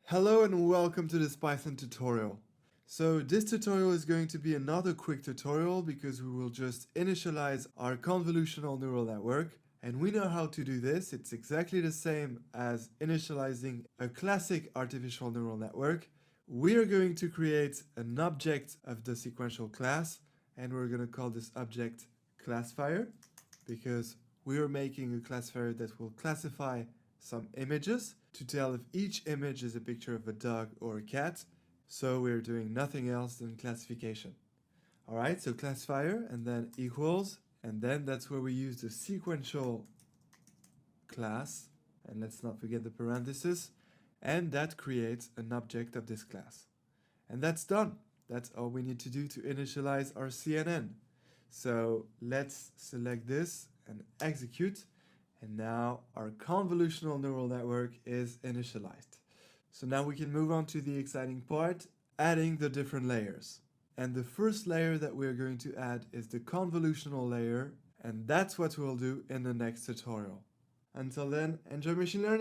Hello and welcome to this Python tutorial. So this tutorial is going to be another quick tutorial because we will just initialize our convolutional neural network, and we know how to do this. It's exactly the same as initializing a classic artificial neural network. We are going to create an object of the sequential class, and we're going to call this object classifier because we are making a classifier that will classify some images to tell if each image is a picture of a dog or a cat. So we're doing nothing else than classification. Alright, so classifier and then equals, and then that's where we use the sequential class, and let's not forget the parenthesis, and that creates an object of this class. And that's done. That's all we need to do to initialize our CNN. So let's select this and execute. And now our convolutional neural network is initialized. So now we can move on to the exciting part, adding the different layers. And the first layer that we're going to add is the convolutional layer, and that's what we'll do in the next tutorial. Until then, enjoy machine learning!